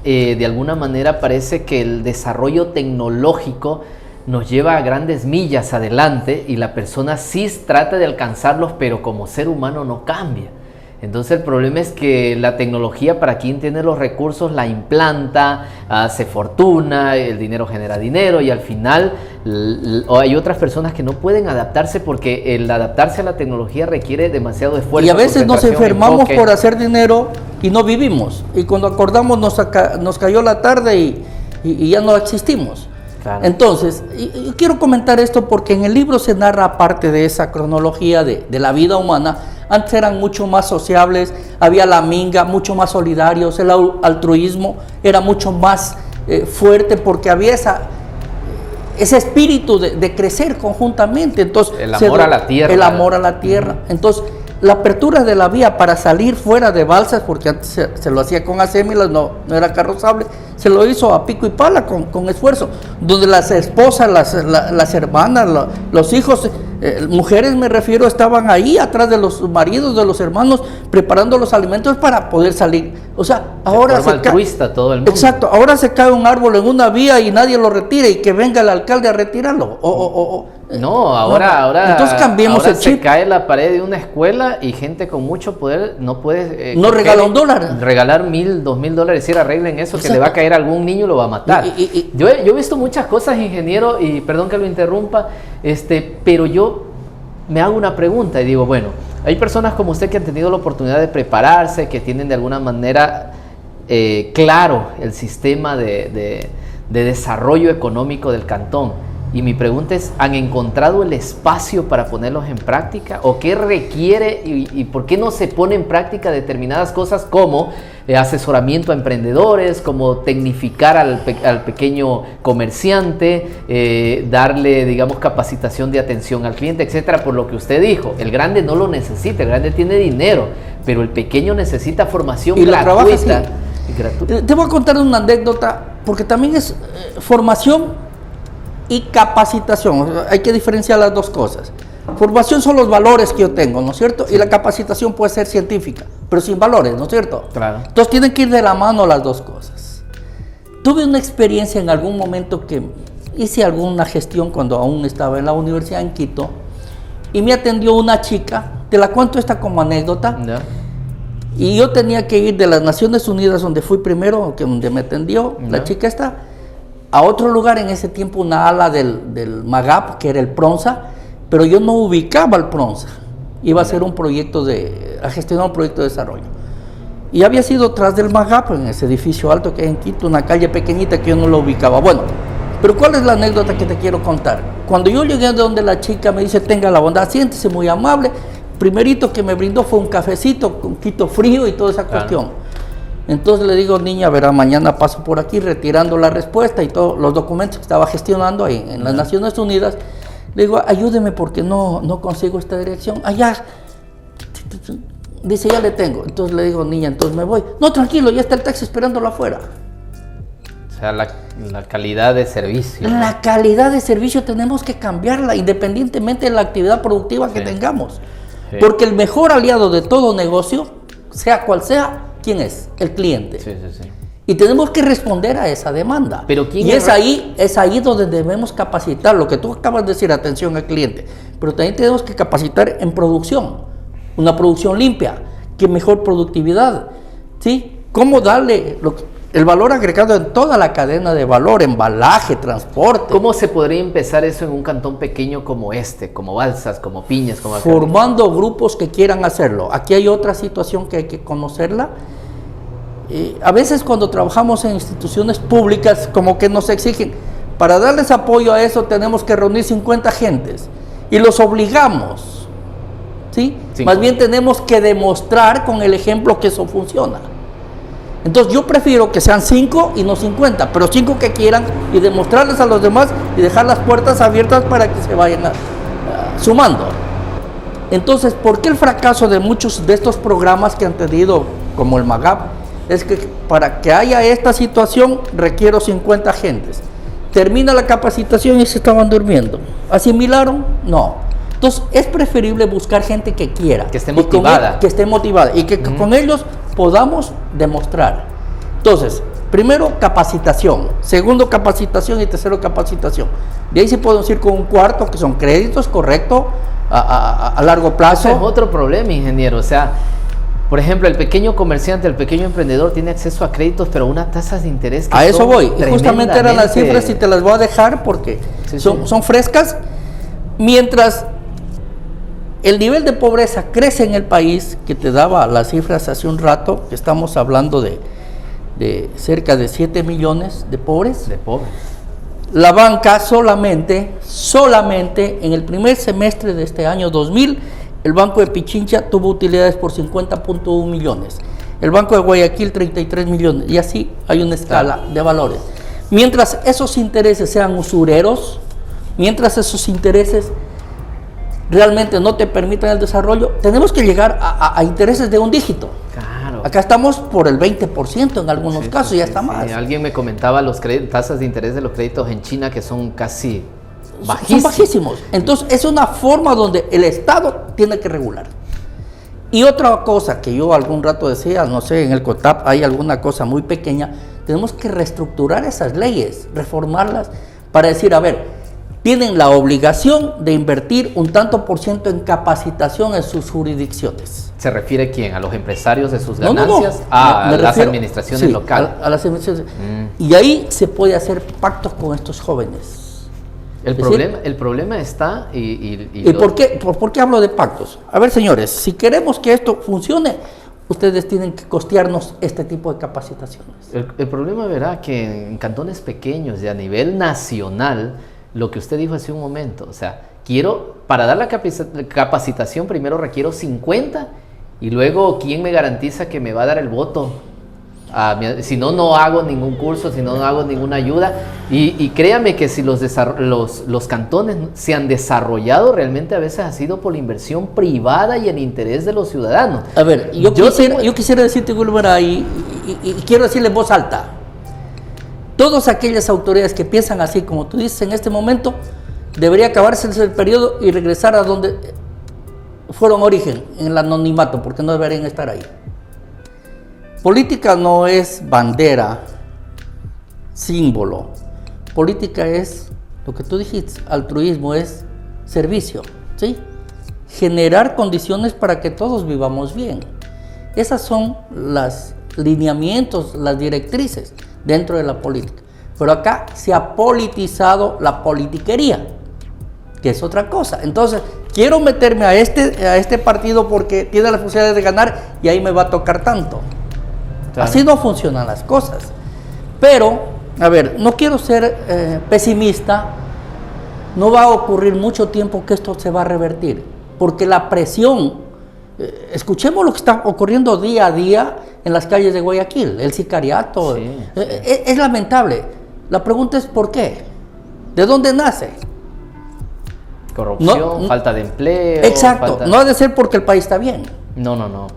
de alguna manera parece que el desarrollo tecnológico nos lleva a grandes millas adelante y la persona sí trata de alcanzarlos, pero como ser humano no cambia. Entonces el problema es que la tecnología, para quien tiene los recursos, la implanta, hace fortuna, el dinero genera dinero y al final hay otras personas que no pueden adaptarse porque el adaptarse a la tecnología requiere demasiado esfuerzo. Y a veces nos enfermamos enfoque. por hacer dinero y no vivimos. Y cuando acordamos nos cayó la tarde y ya no existimos. Claro. Entonces, yo quiero comentar esto porque en el libro se narra parte de esa cronología de la vida humana. Antes eran mucho más sociables, había la minga, mucho más solidarios, el altruismo era mucho más fuerte porque había ese espíritu de crecer conjuntamente. Entonces, el amor a la tierra. El amor a la tierra. Entonces, la apertura de la vía para salir fuera de balsas, porque antes se lo hacía con acémilas, no era carrozable, se lo hizo a pico y pala con esfuerzo, donde las esposas, las hermanas, los hijos, mujeres me refiero, estaban ahí atrás de los maridos, de los hermanos, preparando los alimentos para poder salir. O sea, ahora se altruista todo el mundo. Exacto, ahora se cae un árbol en una vía y nadie lo retira y que venga el alcalde a retirarlo. Ahora entonces cambiemos ahora el chip. se cae la pared de una escuela y gente con mucho poder no puede no regala $1. Regalar $1,000, $2,000, si arreglen eso. Exacto. Que le va a caer a algún niño y lo va a matar. Yo he visto muchas cosas, ingeniero, y perdón que lo interrumpa, pero yo me hago una pregunta y digo, bueno, hay personas como usted que han tenido la oportunidad de prepararse, que tienen de alguna manera claro el sistema de desarrollo económico del cantón. Y mi pregunta es, ¿han encontrado el espacio para ponerlos en práctica? ¿O qué requiere y por qué no se pone en práctica determinadas cosas como asesoramiento a emprendedores, como tecnificar al pequeño comerciante, darle, digamos, capacitación de atención al cliente, etcétera? Por lo que usted dijo, el grande no lo necesita, el grande tiene dinero, pero el pequeño necesita formación gratuita. Te voy a contar una anécdota, porque también es formación y capacitación. Hay que diferenciar las dos cosas. Formación son los valores que yo tengo, ¿no es cierto? Sí. Y la capacitación puede ser científica, pero sin valores, ¿no es cierto? Claro. Entonces tienen que ir de la mano las dos cosas. Tuve una experiencia en algún momento que hice alguna gestión cuando aún estaba en la universidad en Quito y me atendió una chica, te la cuento esta como anécdota. ¿Ya? Y yo tenía que ir de las Naciones Unidas, donde fui primero, donde me atendió la chica esta, a otro lugar, en ese tiempo una ala del MAGAP, que era el PRONSA, pero yo no ubicaba el PRONSA. Iba a hacer a gestionar un proyecto de desarrollo. Y había sido tras del MAGAP, en ese edificio alto que hay en Quito, una calle pequeñita que yo no lo ubicaba. Bueno, pero ¿cuál es la anécdota que te quiero contar? Cuando yo llegué de donde la chica me dice, tenga la bondad, siéntese, muy amable. Primerito que me brindó fue un cafecito con Quito frío y toda esa cuestión. Entonces le digo, niña, verá, mañana paso por aquí retirando la respuesta y todos los documentos que estaba gestionando ahí en las Naciones Unidas. Le digo, ayúdeme porque no consigo esta dirección. Allá. Dice, ya le tengo. Entonces le digo, niña, entonces me voy. No, tranquilo, ya está el taxi esperándolo afuera. O sea, la calidad de servicio. La calidad de servicio tenemos que cambiarla independientemente de la actividad productiva que tengamos. Sí. Porque el mejor aliado de todo negocio, sea cual sea, ¿quién es? El cliente. Sí. Y tenemos que responder a esa demanda. Pero ¿quién es ahí donde debemos capacitar, lo que tú acabas de decir, atención al cliente. Pero también tenemos que capacitar en producción, una producción limpia, que mejor productividad, ¿sí? ¿Cómo darle el valor agregado en toda la cadena de valor, embalaje, transporte? ¿Cómo se podría empezar eso en un cantón pequeño como como Balsas, como Piñas, como Alcalde? Formando grupos que quieran hacerlo. Aquí hay otra situación que hay que conocerla. A veces cuando trabajamos en instituciones públicas como que nos exigen, para darles apoyo a eso tenemos que reunir 50 gentes y los obligamos ¿sí? 5. Más bien tenemos que demostrar con el ejemplo que eso funciona. Entonces yo prefiero que sean 5 y no 50, pero 5 que quieran y demostrarles a los demás y dejar las puertas abiertas para que se vayan sumando. Entonces, ¿por qué el fracaso de muchos de estos programas que han tenido, como el MAGAP? Es que para que haya esta situación requiero 50 agentes. Termina la capacitación y se estaban durmiendo. ¿Asimilaron? No. Entonces es preferible buscar gente que quiera. Que esté motivada. Que esté motivada y que con ellos podamos demostrar. Entonces, primero capacitación, segundo capacitación y tercero capacitación. De ahí sí podemos ir con un cuarto, que son créditos, correcto, a largo plazo. Ese es otro problema, ingeniero. O sea, por ejemplo, el pequeño comerciante, el pequeño emprendedor tiene acceso a créditos, pero a unas tasas de interés que a eso voy. Y justamente eran las tremendamente... cifras y te las voy a dejar porque son frescas. Mientras el nivel de pobreza crece en el país, que te daba las cifras hace un rato, que estamos hablando de cerca de 7 millones de pobres. La banca solamente en el primer semestre de este año 2000, el Banco de Pichincha tuvo utilidades por 50.1 millones. El Banco de Guayaquil 33 millones. Y así hay una escala de valores. Mientras esos intereses sean usureros, mientras esos intereses realmente no te permitan el desarrollo, tenemos que llegar a intereses de un dígito. Claro. Acá estamos por el 20% en algunos casos, ya está más. Alguien me comentaba los tasas de interés de los créditos en China que son casi bajísimos. Son bajísimos. Entonces es una forma donde el Estado tiene que regular. Y otra cosa que yo algún rato decía, no sé, en el COTAP hay alguna cosa muy pequeña, tenemos que reestructurar esas leyes, reformarlas para decir, a ver, tienen la obligación de invertir un tanto por ciento en capacitación en sus jurisdicciones. ¿Se refiere quién? ¿A los empresarios de sus ganancias? No. A las administraciones locales. A las administraciones. Y ahí se puede hacer pactos con estos jóvenes. El problema está ¿Y por qué hablo de pactos? A ver, señores, si queremos que esto funcione, ustedes tienen que costearnos este tipo de capacitaciones. El problema, verá, que en cantones pequeños y a nivel nacional, lo que usted dijo hace un momento, o sea, para dar la capacitación primero requiero 50 y luego ¿quién me garantiza que me va a dar el voto? Si no, no hago ningún curso, si no, no hago ninguna ayuda. Y créame que si los cantones se han desarrollado, realmente a veces ha sido por la inversión privada y el interés de los ciudadanos. A ver, yo quisiera decirte, Wilmer, y quiero decirle en voz alta, todas aquellas autoridades que piensan así como tú dices en este momento, debería acabarse el periodo y regresar a donde fueron origen, en el anonimato, porque no deberían estar ahí. Política no es bandera, símbolo. Política es lo que tú dijiste, altruismo es servicio, ¿sí? Generar condiciones para que todos vivamos bien. Esas son los lineamientos, las directrices dentro de la política. Pero acá se ha politizado la politiquería, que es otra cosa. Entonces, quiero meterme a este partido porque tiene las posibilidades de ganar y ahí me va a tocar tanto. Claro. Así no funcionan las cosas. Pero, a ver, no quiero ser pesimista. No va a ocurrir mucho tiempo que esto se va a revertir, porque la presión, escuchemos lo que está ocurriendo día a día en las calles de Guayaquil, el sicariato, es lamentable. La pregunta es ¿por qué? ¿De dónde nace? Corrupción, falta de empleo. Exacto, no ha de ser porque el país está bien. No.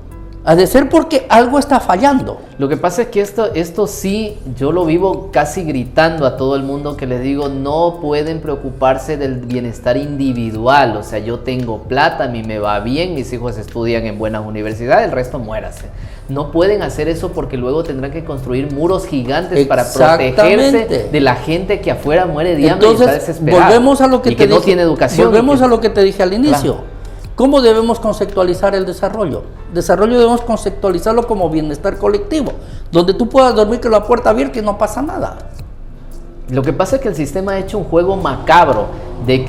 Ha de ser porque algo está fallando. Lo que pasa es que esto sí, yo lo vivo casi gritando a todo el mundo que les digo, no pueden preocuparse del bienestar individual. O sea, yo tengo plata, a mí me va bien, mis hijos estudian en buenas universidades, el resto muérase. No pueden hacer eso porque luego tendrán que construir muros gigantes para protegerse de la gente que afuera muere de hambre y está desesperada. Volvemos a lo que no tiene educación. Volvemos a lo que te dije al inicio. Claro. ¿Cómo debemos conceptualizar el desarrollo? Desarrollo debemos conceptualizarlo como bienestar colectivo, donde tú puedas dormir con la puerta abierta y no pasa nada. Lo que pasa es que el sistema ha hecho un juego macabro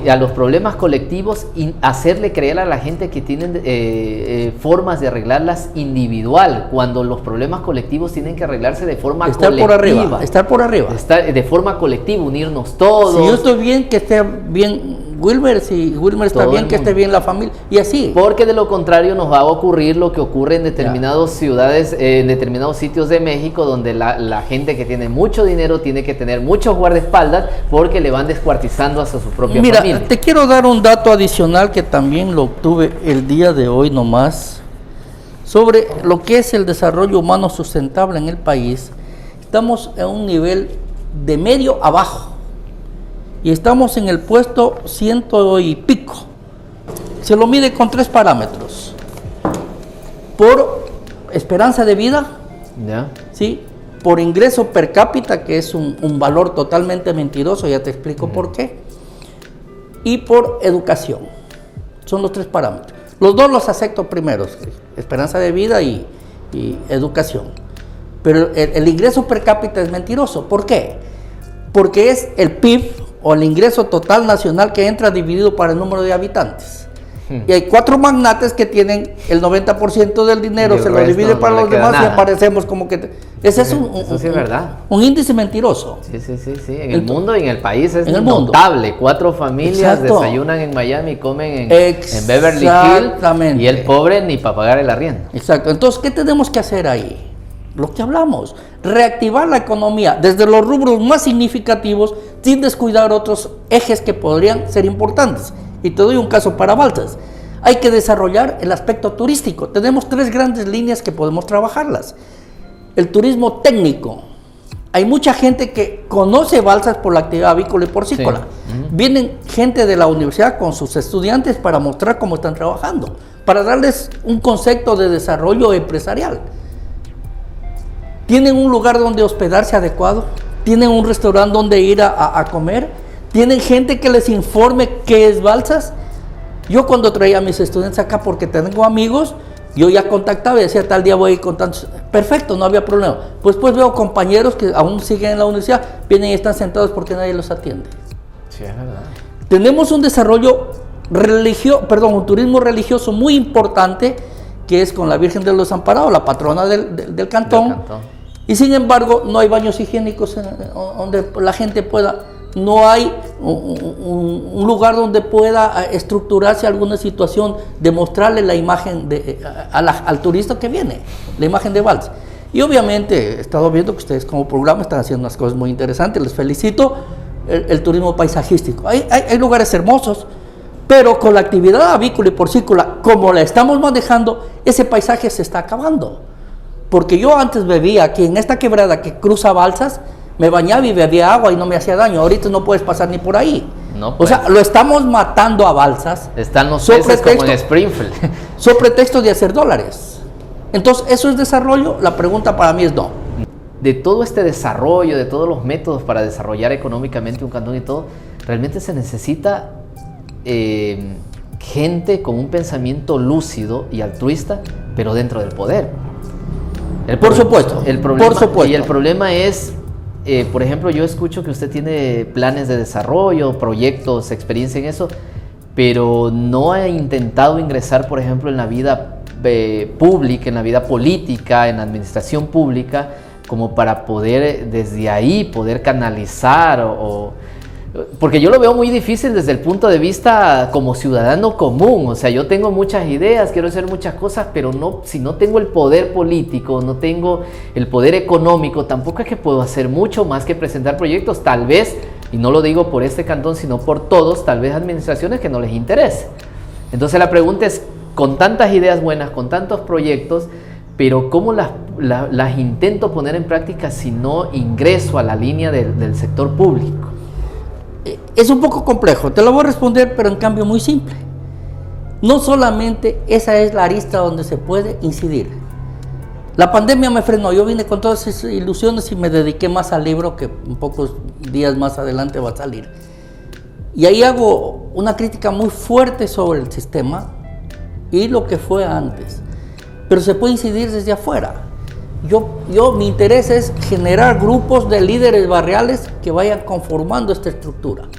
a los problemas colectivos y hacerle creer a la gente que tienen formas de arreglarlas individual, cuando los problemas colectivos tienen que arreglarse de forma colectiva. Estar por arriba. De forma colectiva, unirnos todos. Si yo estoy bien, que esté bien Wilmer, si Wilmer está Todo bien, el que esté mundo. bien la familia, y así. Porque de lo contrario nos va a ocurrir lo que ocurre en determinadas ciudades, en determinados sitios de México, donde la gente que tiene mucho dinero tiene que tener muchos guardaespaldas porque le van descuartizando hasta su propia Mira, familia. te quiero dar un dato adicional que también lo obtuve el día de hoy nomás, sobre lo que es el desarrollo humano sustentable en el país. Estamos en un nivel de medio abajo y estamos en el puesto 100 y pico. Se lo mide con 3 parámetros: por esperanza de vida, ¿Ya? ¿sí?, por ingreso per cápita, que es un valor totalmente mentiroso, ya te explico por qué, y por educación. Son los 3 parámetros. Los 2 los acepto primeros: esperanza de vida y educación. Pero el ingreso per cápita es mentiroso. ¿Por qué? Porque es el PIB, o el ingreso total nacional, que entra dividido por el número de habitantes. Y hay 4 magnates que tienen el 90% del dinero, Y el se lo resto divide no para le los queda demás y nada. aparecemos como que... Ese es Eso sí es verdad. un índice mentiroso. Sí. En el mundo y en el país es En el mundo. notable. 4 familias Exacto. desayunan en Miami y comen en Beverly Hills. Exactamente. Y el pobre ni para pagar el arriendo. Exacto. Entonces, ¿qué tenemos que hacer ahí? Lo que hablamos: reactivar la economía desde los rubros más significativos, sin descuidar otros ejes que podrían ser importantes. Y te doy un caso para Balsas. Hay que desarrollar el aspecto turístico. Tenemos 3 grandes líneas que podemos trabajarlas. El turismo técnico. Hay mucha gente que conoce Balsas por la actividad avícola y porcícola. Sí. Vienen gente de la universidad con sus estudiantes para mostrar cómo están trabajando, para darles un concepto de desarrollo empresarial. Tienen un lugar donde hospedarse adecuado, tienen un restaurante donde ir a comer, tienen gente que les informe qué es Balsas. Yo cuando traía a mis estudiantes acá, porque tengo amigos, yo ya contactaba y decía: tal día voy a ir con tantos. Perfecto, no había problema. Pues veo compañeros que aún siguen en la universidad, vienen y están sentados porque nadie los atiende. Sí, es verdad. Tenemos un desarrollo un turismo religioso muy importante, que es con la Virgen de los Desamparados, la patrona del cantón. Y sin embargo, no hay baños higiénicos donde la gente pueda, no hay un lugar donde pueda estructurarse alguna situación de mostrarle la imagen al turista que viene, la imagen de Balsas. Y obviamente he estado viendo que ustedes como programa están haciendo unas cosas muy interesantes, les felicito. El turismo paisajístico, hay lugares hermosos, pero con la actividad avícola y porcícola, como la estamos manejando, ese paisaje se está acabando. Porque yo antes bebía aquí en esta quebrada que cruza Balsas, me bañaba y bebía agua y no me hacía daño. Ahorita no puedes pasar ni por ahí. No, o sea, lo estamos matando a Balsas. Están los sobre peces como en Springfield. Sobre pretexto de hacer dólares. Entonces, ¿eso es desarrollo? La pregunta para mí es no. De todo este desarrollo, de todos los métodos para desarrollar económicamente un cantón y todo, realmente se necesita gente con un pensamiento lúcido y altruista, pero dentro del poder. Por supuesto. Y el problema es, por ejemplo, yo escucho que usted tiene planes de desarrollo, proyectos, experiencia en eso, pero no ha intentado ingresar, por ejemplo, en la vida pública, en la vida política, en la administración pública, como para poder desde ahí poder canalizar porque yo lo veo muy difícil desde el punto de vista como ciudadano común. O sea, yo tengo muchas ideas, quiero hacer muchas cosas, pero no, si no tengo el poder político, no tengo el poder económico, tampoco es que puedo hacer mucho más que presentar proyectos. Tal vez, y no lo digo por este cantón, sino por todos, tal vez administraciones que no les interese. Entonces la pregunta es, con tantas ideas buenas, con tantos proyectos, pero ¿cómo las intento poner en práctica si no ingreso a la línea del sector público? Es un poco complejo, te lo voy a responder, pero en cambio muy simple. No solamente esa es la arista donde se puede incidir. La pandemia me frenó, yo vine con todas esas ilusiones y me dediqué más al libro, que un pocos días más adelante va a salir. Y ahí hago una crítica muy fuerte sobre el sistema y lo que fue antes. Pero se puede incidir desde afuera. Mi interés es generar grupos de líderes barriales que vayan conformando esta estructura,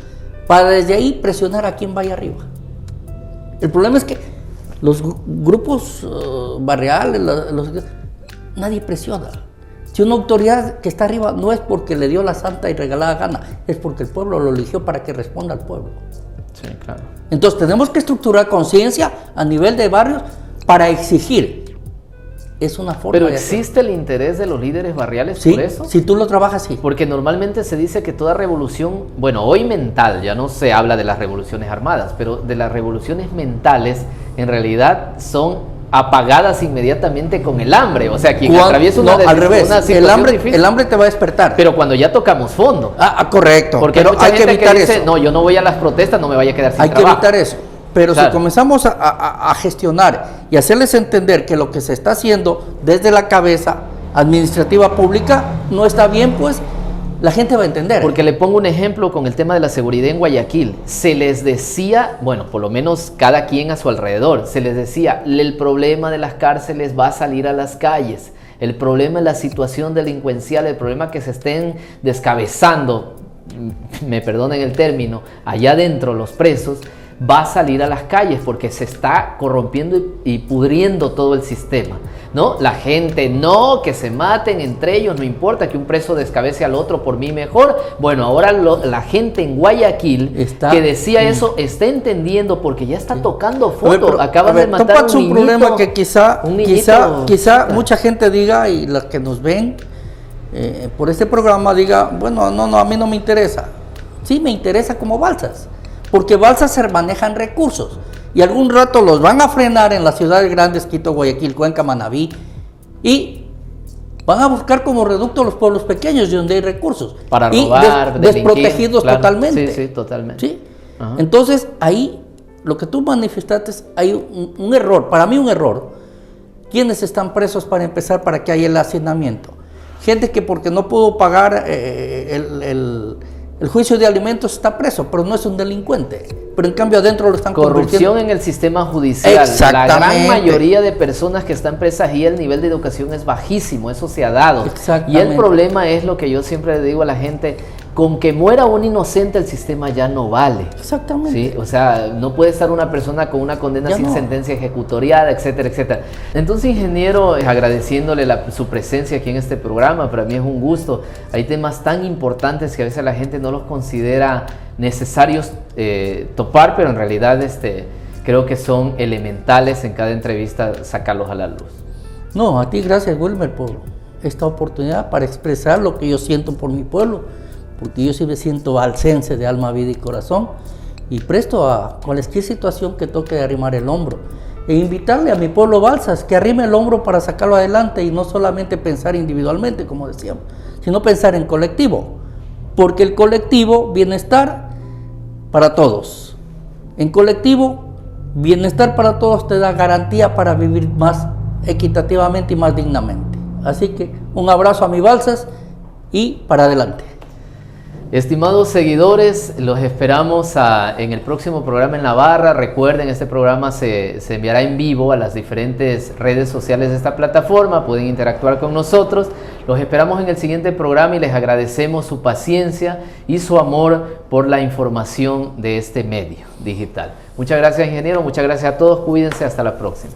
para desde ahí presionar a quien vaya arriba. El problema es que los grupos barriales, nadie presiona. Si una autoridad que está arriba no es porque le dio la santa y regalada gana, es porque el pueblo lo eligió para que responda al pueblo. Sí, claro. Entonces tenemos que estructurar conciencia a nivel de barrios para exigir. Es una forma Pero de hacer. ¿existe el interés de los líderes barriales Sí, por eso? si tú lo trabajas, sí. Porque normalmente se dice que toda revolución, bueno, hoy mental, ya no se habla de las revoluciones armadas, pero de las revoluciones mentales en realidad son apagadas inmediatamente con el hambre. O sea, quien atraviesa una, al revés, una situación difícil, el hambre te va a despertar. pero cuando ya tocamos fondo. Correcto. Porque pero hay que evitar dice, eso. no, yo no voy a las protestas, no me vaya a quedar sin Hay trabajo. que evitar eso. Pero Claro. si comenzamos a gestionar y hacerles entender que lo que se está haciendo desde la cabeza administrativa pública no está bien, pues la gente va a entender. Porque le pongo un ejemplo con el tema de la seguridad en Guayaquil. Se les decía, bueno, por lo menos cada quien a su alrededor, se les decía, el problema de las cárceles va a salir a las calles. El problema es la situación delincuencial, el problema que se estén descabezando, me perdonen el término, allá adentro los presos, va a salir a las calles porque se está corrompiendo y pudriendo todo el sistema, ¿no? La gente, no, que se maten entre ellos, no importa que un preso descabece al otro, por mí mejor. Bueno, ahora la gente en Guayaquil que decía eso está entendiendo porque ya está tocando fondo. Acaban de matar a un niñito. Un problema que quizá mucha gente diga, y los que nos ven por este programa diga, bueno, no, a mí no me interesa. Sí, me interesa como Balsas. Porque Balsas se manejan recursos y algún rato los van a frenar en las ciudades grandes, Quito, Guayaquil, Cuenca, Manabí, y van a buscar como reducto los pueblos pequeños donde hay recursos. Para robar, desprotegidos, claro. Totalmente. Sí, totalmente. ¿Sí? Entonces, ahí, lo que tú manifestaste, hay un error, para mí un error. ¿Quiénes están presos para empezar para que haya el hacinamiento? Gente que porque no pudo pagar el juicio de alimentos está preso, pero no es un delincuente. Pero en cambio adentro lo están corrupción en el sistema judicial. La gran mayoría de personas que están presas y el nivel de educación es bajísimo, eso se ha dado. Y el problema es lo que yo siempre le digo a la gente, con que muera un inocente el sistema ya no vale. Exactamente. ¿Sí? O sea, no puede estar una persona con una condena sin sentencia ejecutoriada, etcétera, etcétera. Entonces, ingeniero, agradeciéndole su presencia aquí en este programa, para mí es un gusto. Hay temas tan importantes que a veces la gente no los considera necesarios topar, pero en realidad creo que son elementales en cada entrevista sacarlos a la luz. No, a ti gracias, Wilmer, por esta oportunidad para expresar lo que yo siento por mi pueblo, porque yo sí me siento balsense de alma, vida y corazón, y presto a cualquier situación que toque de arrimar el hombro, e invitarle a mi pueblo Balsas que arrime el hombro para sacarlo adelante y no solamente pensar individualmente, como decíamos, sino pensar en colectivo, porque el colectivo, bienestar para todos. En colectivo, bienestar para todos te da garantía para vivir más equitativamente y más dignamente. Así que un abrazo a mi Balsas y para adelante. Estimados seguidores, los esperamos en el próximo programa en La Barra. Recuerden, este programa se enviará en vivo a las diferentes redes sociales de esta plataforma. Pueden interactuar con nosotros. Los esperamos en el siguiente programa y les agradecemos su paciencia y su amor por la información de este medio digital. Muchas gracias, ingeniero. Muchas gracias a todos. Cuídense. Hasta la próxima.